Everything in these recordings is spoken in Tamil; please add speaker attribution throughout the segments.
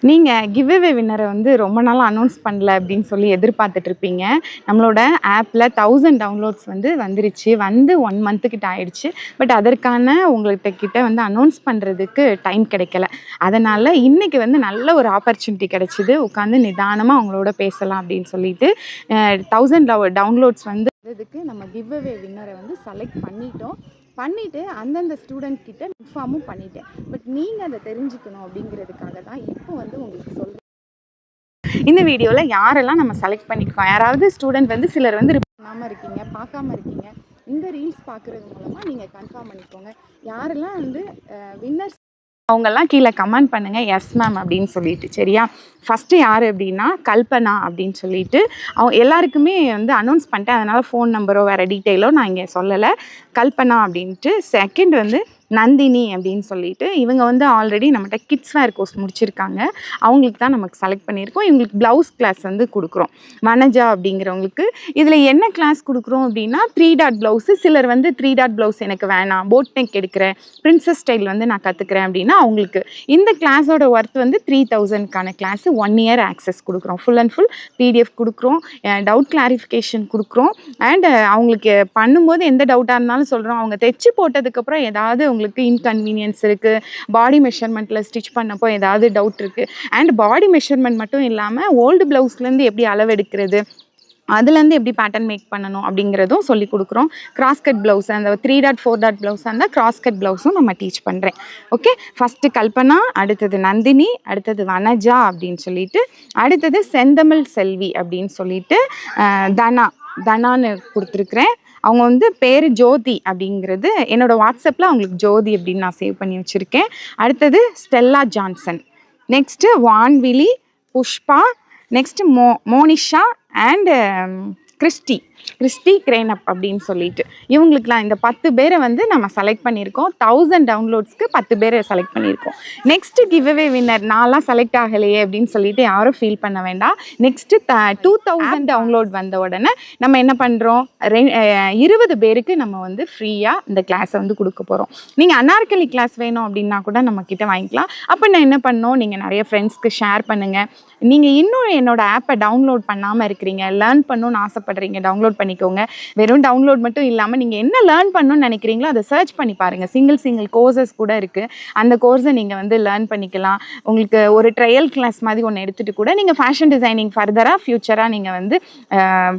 Speaker 1: நீங்க கிவ் அவே வின்னரை வந்து ரொம்ப நாளா அனௌன்ஸ் பண்ணல அப்படின்னு சொல்லி எதிர்பார்த்துட்டு இருப்பீங்க. நம்மளோட ஆப்ல 1000 டவுன்லோட்ஸ் வந்து வந்துருச்சு. வந்து 1 மந்த் கிட்ட ஆயிடுச்சு. பட் அதற்கான உங்கள்கிட்ட வந்து அனௌன்ஸ் பண்றதுக்கு டைம் கிடைக்கல. அதனால இன்னைக்கு வந்து நல்ல ஒரு ஆப்பர்ச்சுனிட்டி கிடைச்சது. உட்காந்து நிதானமா அவங்களோட பேசலாம் அப்படின்னு சொல்லிட்டு 1000 டவுன்லோட்ஸ் வந்து இதுக்கு நம்ம கிவ் அவே வின்னரை வந்து செலக்ட் பண்ணிட்டு அந்தந்த ஸ்டூடெண்ட் கிட்ட இன்ஃபார்மும் பண்ணிட்டேன். பட் நீங்கள் அதை தெரிஞ்சுக்கணும் அப்படிங்கிறதுக்காக தான் இப்போ வந்து உங்களுக்கு சொல்கிறேன். இந்த வீடியோவில் யாரெல்லாம் நம்ம செலக்ட் பண்ணியிருக்கோம், யாராவது ஸ்டூடெண்ட் வந்து சிலர் வந்து பண்ணாமல் இருக்கீங்க, பார்க்காம இருக்கீங்க, இந்த ரீல்ஸ் பார்க்குறது மூலமாக நீங்கள் கன்ஃபார்ம் பண்ணிக்கோங்க. யாரெல்லாம் வந்து வின்னர்ஸ் அவங்கெல்லாம் கீழே கமெண்ட் பண்ணுங்கள் எஸ் மேம் அப்படின்னு சொல்லிட்டு. சரியா? ஃபஸ்ட்டு யார் அப்படின்னா கல்பனா அப்படின்னு சொல்லிட்டு அவங்க எல்லாருக்குமே வந்து அனௌன்ஸ் பண்ணிட்டேன். அதனால் ஃபோன் நம்பரோ வேறு டீட்டெயிலோ நான் இங்கே சொல்லலை. கல்பனா அப்படின்ட்டு. செகண்ட் வந்து நந்தினி அப்படின்னு சொல்லிட்டு இவங்க வந்து ஆல்ரெடி நம்மகிட்ட கிட்ஸ் வேர் கோர்ஸ் முடிச்சிருக்காங்க. அவங்களுக்கு தான் நமக்கு செலக்ட் பண்ணியிருக்கோம். இவங்களுக்கு ப்ளவுஸ் கிளாஸ் வந்து கொடுக்குறோம். வனஜா அப்படிங்கிறவங்களுக்கு இதில் என்ன கிளாஸ் கொடுக்குறோம் அப்படின்னா 3 டாட் ப்ளவுஸு. சிலர் வந்து 3 டாட் ப்ளவுஸ் எனக்கு வேணாம், போட் நெக் எடுக்கிறேன், பிரின்சஸ் ஸ்டைல் வந்து நான் கற்றுக்கிறேன் அப்படின்னா அவங்களுக்கு இந்த கிளாஸோட ஒர்த் வந்து 3000க்கான கிளாஸு 1 இயர் ஆக்சஸ் கொடுக்குறோம். ஃபுல் அண்ட் ஃபுல் பிடிஎஃப் கொடுக்குறோம், டவுட் கிளாரிஃபிகேஷன் கொடுக்குறோம். அண்ட் அவங்களுக்கு பண்ணும்போது எந்த டவுட்டாக இருந்தாலும் சொல்கிறோம். அவங்க தைச்சி போட்டதுக்கப்புறம் ஏதாவது உங்களுக்கு இன்கன்வீனியன்ஸ் இருக்குது, பாடி மெஷர்மெண்ட்டில் ஸ்டிச் பண்ணப்போ ஏதாவது டவுட் இருக்குது, அண்ட் பாடி மெஷர்மெண்ட் மட்டும் இல்லாமல் ஓல்டு ப்ளவுஸ்லேருந்து எப்படி அளவெடுக்கிறது, அதுலேருந்து எப்படி பேட்டர்ன் மேக் பண்ணணும் அப்படிங்கிறதும் சொல்லி கொடுக்குறோம். கிராஸ்கட் ப்ளவுஸ் அந்த 3 டாட் 4 டாட் ப்ளவுஸ் அந்த கிராஸ்கட் ப்ளவுஸும் நம்ம டீச் பண்ணுறேன். ஓகே, ஃபஸ்ட்டு கல்பனா, அடுத்தது நந்தினி, அடுத்தது வனஜா அப்படின்னு சொல்லிட்டு, அடுத்தது செந்தமிழ் செல்வி அப்படின்னு சொல்லிட்டு தனான்னு கொடுத்துருக்குறேன். அவங்க வந்து பேர் ஜோதி அப்படிங்கிறது என்னோடய வாட்ஸ்அப்பில் அவங்களுக்கு ஜோதி அப்படின்னு நான் சேவ் பண்ணி வச்சுருக்கேன். அடுத்தது Stella Johnson, next Vanvizhi, Pushpa, next Monisha and Christy கிரேனப் அப்படின்னு சொல்லிட்டு இவங்களுக்குலாம் இந்த 10 பேரை வந்து நம்ம செலக்ட் பண்ணியிருக்கோம். 1000 டவுன்லோட்ஸ்க்கு 10 பேரை செலக்ட் பண்ணியிருக்கோம். நெக்ஸ்ட்டு கிவ் அவே வின்னர் நான்லாம் செலக்ட் ஆகலையே அப்படின்னு சொல்லிட்டு யாரும் ஃபீல் பண்ண வேண்டாம். நெக்ஸ்ட்டு 2000 டவுன்லோட் வந்த உடனே நம்ம என்ன பண்ணுறோம், 20 பேருக்கு நம்ம வந்து ஃப்ரீயாக இந்த கிளாஸை வந்து கொடுக்க போகிறோம். நீங்கள் அனார்கலி கிளாஸ் வேணும் அப்படின்னா கூட நம்மக்கிட்ட வாங்கிக்கலாம். அப்போ நான் என்ன பண்ணோம், நீங்கள் நிறைய ஃப்ரெண்ட்ஸ்க்கு ஷேர் பண்ணுங்கள். நீங்கள் இன்னும் என்னோடய ஆப்பை டவுன்லோட் பண்ணாமல் இருக்கிறீங்க, லேர்ன் பண்ணணும்னு ஆசைப்படுறீங்க, டவுன்லோட் பண்ணிக்கோங்க. வெறும் டவுன்லோட் மட்டும் இல்லாமல் நீங்கள் என்ன லேர்ன் பண்ணணும்னு நினைக்கிறீங்களோ அதை சர்ச் பண்ணி பாருங்கள். சிங்கிள் கோர்சஸ் கூட இருக்குது. அந்த கோர்ஸை நீங்கள் வந்து லேர்ன் பண்ணிக்கலாம். உங்களுக்கு ஒரு ட்ரையல் கிளாஸ் மாதிரி ஒன்று எடுத்துகிட்டு கூட நீங்கள் ஃபேஷன் டிசைனிங் ஃபர்தராக ஃப்யூச்சராக நீங்கள் வந்து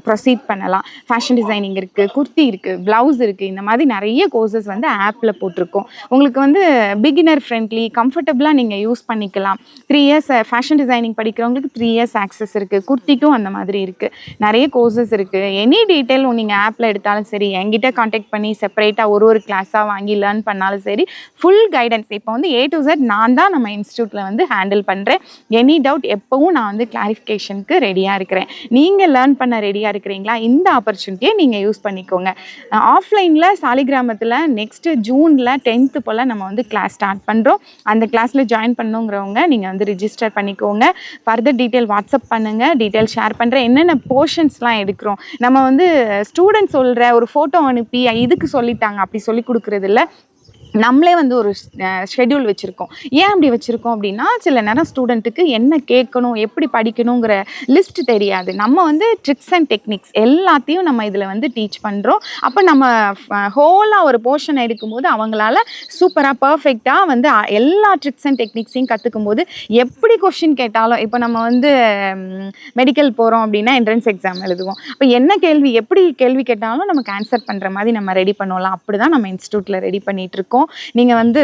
Speaker 1: ப்ரொசீட் பண்ணலாம். ஃபேஷன் டிசைனிங் இருக்குது, குர்த்தி இருக்குது, ப்ளவுஸ் இருக்குது, இந்த மாதிரி நிறைய கோர்சஸ் வந்து ஆப்பில் போட்டிருக்கோம். உங்களுக்கு வந்து பிகினர் ஃப்ரெண்ட்லி கம்ஃபர்டபுளாக நீங்கள் யூஸ் பண்ணிக்கலாம். 3 இயர்ஸ் ஃபேஷன் டிசைனிங் படிக்கிறவங்களுக்கு 3 இயர்ஸ் ஆக்சஸ் இருக்குது. குர்த்திக்கும் அந்த மாதிரி இருக்குது. நிறைய கோர்சஸ் இருக்குது. எனி டீட்டெயில் நீங்கள் ஆப்பில் எடுத்தாலும் சரி, என்கிட்ட காண்டாக்ட் பண்ணி செப்பரேட்டாக ஒரு கிளாஸாக வாங்கி லேர்ன் பண்ணாலும் சரி, ஃபுல் கைடன்ஸ். இப்போ வந்து A to Z நான் தான் நம்ம இன்ஸ்டியூட்டில் வந்து ஹேண்டில் பண்ணுறேன். எனி டவுட் எப்போவும் நான் வந்து கிளாரிஃபிகேஷனுக்கு ரெடியாக இருக்கிறேன். நீங்கள் லேர்ன் பண்ண ரெடியாக இருக்கிறீங்களா? இந்த ஆப்பர்ச்சுனிட்டியை நீங்கள் யூஸ் பண்ணிக்கோங்க. ஆஃப்லைனில் சாலிகிராமத்தில் நெக்ஸ்ட்டு ஜூனில் 10th போல் நம்ம வந்து கிளாஸ் ஸ்டார்ட் பண்ணுறோம். அந்த கிளாஸில் ஜாயின் பண்ணுங்கிறவங்க நீங்கள் வந்து ரிஜிஸ்டர் பண்ணிக்கோங்க. ஃபர்தர் டீட்டெயில் வாட்ஸ்அப் பண்ணுங்கள், டீட்டெயில் ஷேர் பண்ணுறேன். என்னென்ன போர்ஷன்ஸ்லாம் எடுக்கிறோம், நம்ம வந்து ஸ்டூடெண்ட் சொல்கிற ஒரு ஃபோட்டோ அனுப்பி இதுக்கு சொல்லித்தாங்க அப்படி சொல்லி கொடுக்குறது இல்லை. நம்மளே வந்து ஒரு ஷெட்யூல் வச்சுருக்கோம். ஏன் அப்படி வச்சுருக்கோம் அப்படின்னா, சில நேரம் ஸ்டூடெண்ட்டுக்கு என்ன கேட்கணும், எப்படி படிக்கணுங்கிற லிஸ்ட் தெரியாது. நம்ம வந்து ட்ரிக்ஸ் அண்ட் டெக்னிக்ஸ் எல்லாத்தையும் நம்ம இதில் வந்து டீச் பண்ணுறோம். அப்போ நம்ம ஹோலாக ஒரு போர்ஷன் எடுக்கும்போது அவங்களால சூப்பராக பர்ஃபெக்டாக வந்து எல்லா ட்ரிக்ஸ் அண்ட் டெக்னிக்ஸையும் கற்றுக்கும் போது எப்படி கொஷின் கேட்டாலும், இப்போ நம்ம வந்து மெடிக்கல் போகிறோம் அப்படின்னா என்ட்ரன்ஸ் எக்ஸாம் எழுதுவோம். அப்போ என்ன கேள்வி, எப்படி கேள்வி கேட்டாலும் நமக்கு ஆன்சர் பண்ணுற மாதிரி நம்ம ரெடி பண்ணுவோம்லாம். அப்படி தான் நம்ம இன்ஸ்டியூட்டில் ரெடி பண்ணிகிட்ருக்கோம். நீங்கள் வந்து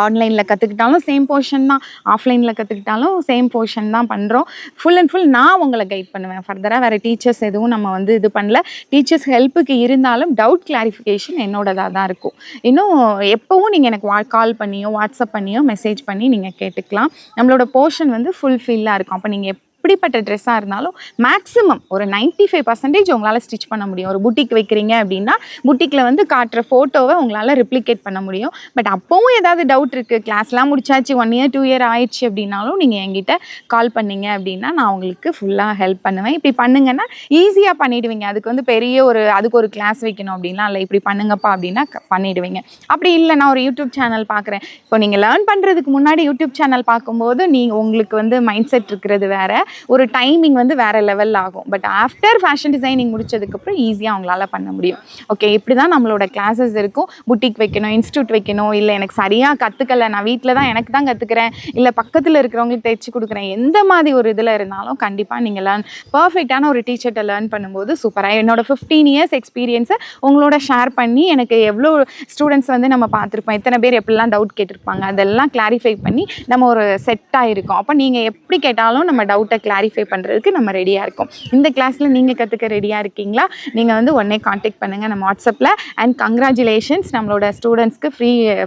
Speaker 1: ஆன்லைனில் கற்றுக்கிட்டாலும் சேம் போர்ஷன் தான், ஆஃப்லைனில் கற்றுக்கிட்டாலும் சேம் போர்ஷன் தான் பண்ணுறோம். ஃபுல் அண்ட் ஃபுல் நான் உங்களை கைட் பண்ணுவேன். ஃபர்தராக வேறு டீச்சர்ஸ் எதுவும் நம்ம வந்து இது பண்ணல. டீச்சர்ஸ் ஹெல்ப்புக்கு இருந்தாலும் டவுட் கிளாரிஃபிகேஷன் என்னோடதாக தான் இருக்கும். இன்னும் எப்போவும் நீங்கள் எனக்கு கால் பண்ணியோ வாட்ஸ்அப் பண்ணியோ மெசேஜ் பண்ணி நீங்கள் கேட்டுக்கலாம். நம்மளோட போர்ஷன் வந்து ஃபுல்ஃபில்லாக இருக்கும். அப்போ நீங்கள் எப்படிப்பட்ட ட்ரெஸ்ஸாக இருந்தாலும் மேக்ஸிமம் ஒரு 95% உங்களால் ஸ்டிச் பண்ண முடியும். ஒரு புட்டிக் வைக்கிறீங்க அப்படின்னா புட்டிக்கில் வந்து காட்டுற ஃபோட்டோவை உங்களால் ரிப்ளிகேட் பண்ண முடியும். பட் அப்போவும் ஏதாவது டவுட் இருக்குது, கிளாஸ்லாம் முடிச்சாச்சு 1 இயர் 2 இயர் ஆயிடுச்சு அப்படின்னாலும் நீங்கள் என்கிட்ட கால் பண்ணீங்க அப்படின்னா நான் உங்களுக்கு ஃபுல்லாக ஹெல்ப் பண்ணுவேன். இப்படி பண்ணுங்கன்னா ஈஸியாக பண்ணிடுவீங்க. அதுக்கு வந்து பெரிய அதுக்கு ஒரு கிளாஸ் வைக்கணும் அப்படின்லாம் இல்லை. இப்படி பண்ணுங்கப்பா அப்படின்னா பண்ணிடுவீங்க. அப்படி இல்லை, நான் ஒரு யூடியூப் சேனல் பார்க்குறேன். இப்போ நீங்கள் லேர்ன் பண்ணுறதுக்கு முன்னாடி யூடியூப் சேனல் பார்க்கும்போது உங்களுக்கு வந்து மைண்ட் செட் இருக்கிறது வேறு, ஒரு டைமிங் வந்து வேறு லெவலில் ஆகும். பட் ஆஃப்டர் ஃபேஷன் டிசைனிங் முடிச்சதுக்கப்புறம் ஈஸியாக அவங்களால பண்ண முடியும். ஓகே, இப்படி தான் நம்மளோட கிளாஸஸ் இருக்கும். புட்டிக் வைக்கணும், இன்ஸ்டியூட் வைக்கணும், இல்லை எனக்கு சரியாக கற்றுக்கலை, நான் வீட்டில் தான் எனக்கு தான் கற்றுக்கிறேன், இல்லை பக்கத்தில் இருக்கிறவங்களுக்கு தைச்சி கொடுக்குறேன், எந்த மாதிரி ஒரு இதில் இருந்தாலும் கண்டிப்பாக நீங்கள் பர்ஃபெக்டான ஒரு டீச்சர்கிட்ட லேர்ன் பண்ணும்போது சூப்பராக என்னோட 15 இயர்ஸ் எக்ஸ்பீரியன்ஸை உங்களோட ஷேர் பண்ணி எனக்கு எவ்வளோ ஸ்டூடெண்ட்ஸ் வந்து நம்ம பார்த்துருப்போம், எத்தனை பேர் எப்படிலாம் டவுட் கேட்டிருப்பாங்க, அதெல்லாம் கிளாரிஃபை பண்ணி நம்ம ஒரு செட்டாக இருக்கோம். அப்போ நீங்கள் எப்படி கேட்டாலும் நம்ம டவுட்டை கிளாரிஃபை பண்ணுறதுக்கு நம்ம ரெடியாக இருக்கோம். இந்த கிளாஸில் நீங்கள் கற்றுக்க ரெடியாக இருக்கீங்களா? நீங்கள் வந்து உடனே காண்டாக்ட் பண்ணுங்கள் நம்ம வாட்ஸ்அப்பில். அண்ட் கங்க்ராச்சுலேஷன்ஸ், நம்மளோட ஸ்டூடெண்ட்ஸ்க்கு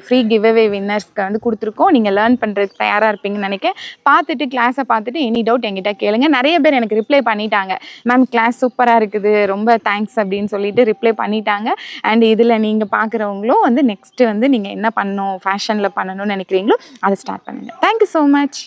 Speaker 1: ஃப்ரீ கிவ் அவே வின்னர்ஸ்க்கு வந்து கொடுத்துருக்கோம். நீங்கள் லேர்ன் பண்ணுறதுக்கு தயாராக இருப்பீங்கன்னு நினைக்கிறேன். பார்த்துட்டு கிளாஸை பார்த்துட்டு எனி டவுட் என்கிட்ட கேளுங்க. நிறைய பேர் எனக்கு ரிப்ளை பண்ணிட்டாங்க, மேம் கிளாஸ் சூப்பராக இருக்குது, ரொம்ப தேங்க்ஸ் அப்படின்னு சொல்லிட்டு ரிப்ளை பண்ணிட்டாங்க. அண்ட் இதில் நீங்கள் பார்க்குறவங்களும் வந்து நெக்ஸ்ட்டு வந்து நீங்கள் என்ன பண்ணணும், ஃபேஷனில் பண்ணணும்னு நினைக்கிறீங்களோ அதை ஸ்டார்ட் பண்ணுங்கள். Thank you so much.